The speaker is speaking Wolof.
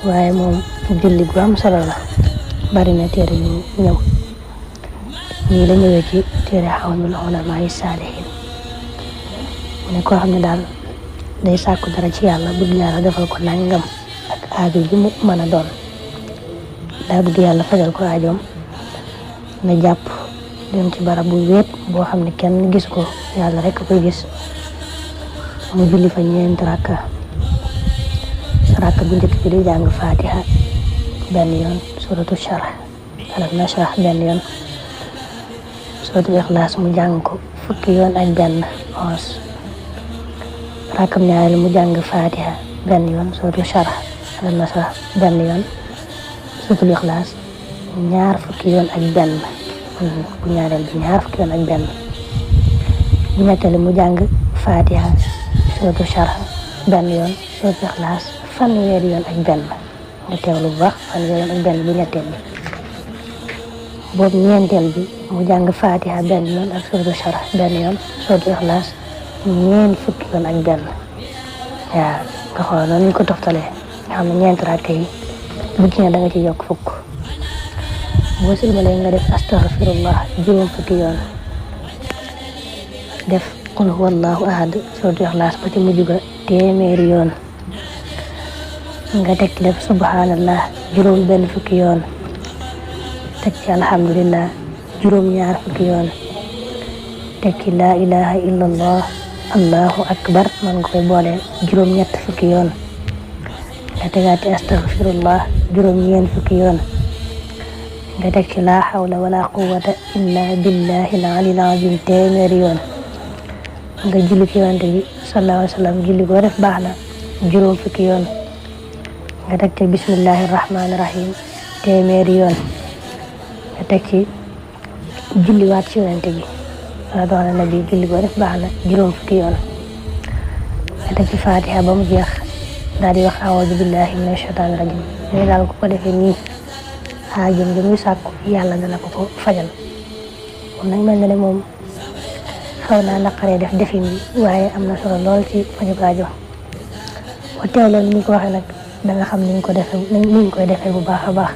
waaye moom julli gu am solo la bari na téere yu ñëw nii la ñëwee ci téere Awnul Ulamaa Saalihiin mu ne koo xam ne daal day sàkku dara ci yàlla bëgg yàlla defal ko nangam ak aajo ji mu mën a doon daa bëgg yàlla fajal ko aajoom na jàpp dem ci barab bu wéet boo xam ne kenn gis ko yàlla rek koy gis mu julli fa ñeenti rakka bu njëkk bi di jàng Fatiha benn yoon suratu Sharh Alam Nashrah benn yoon suratu Ikhlaas mu jàng ko fukki yoon ak benn 11 rakkam ñaareel mu jàng Fatiha benn yoon suratu Sharh Alam Nashrah benn yoon suratu Ikhlaas ñaar fukki yoon ak benn bu ñaareel bi ñaar fukki yoon ak benn bu ñetteel mu jàng Fatiha suratu Sharh benn yoon suratu Ikhlaas fanweeri yoon ak benn nga teewlu bu baax fanweeri yoon ak benn bu ñetteel bi boobu ñeenteel bi mu jàng Fatiha benn yoon ak suratu Sharh benn yoon suratu Ikhlaas ñeent fukki yoon ak benn waaw nga xool noonu ñu ko toftalee nga xam ne ñeent rakka yi bu ci ne da nga ci yokk fukk boo sëlmalee nga def astaghfirullah juróom fukki yoon def qul huwallahu ahad suratu Ikhlaas ba ci mujj ga téeméeri yoon nga teg ci def subhanallah juróom benn fukki yoon teg ci alhamdulillah juróom ñaar fukki yoon teg ci laa ilaha illallah allahu akbar man nga koy boole juróom ñett fukki yoon nga tegaat ci astaghfirullah juróom ñeent fukki yoon nga teg ci laa hawla wala quwwata illa billahi al-aliyyil azim téeméeri yoon nga julli ci yonent bi sallallahu alayhi wa sallam julli goo def baax na juróom fukki yoon nga teg ci bismillahi rahmaani rahim téeméeri yoon nga teg ci julliwaat ci yonent bi wala doon na nabi julli goo def baax na juróom fukki yoon nga teg ci Fatiha ba mu jeex daal di wax a'uudu billahi mina shaytaani rajim léegi daal ku ko defee nii aajoom bi muy sàkku yàlla dana ko fajal moom nag mel na ne moom xaw naa naqaree def defin bi waaye am na solo lool ci fajub aajo wa teewloon ni ñu ko waxee nag da nga xam ni ñu koy defee bu baax a baax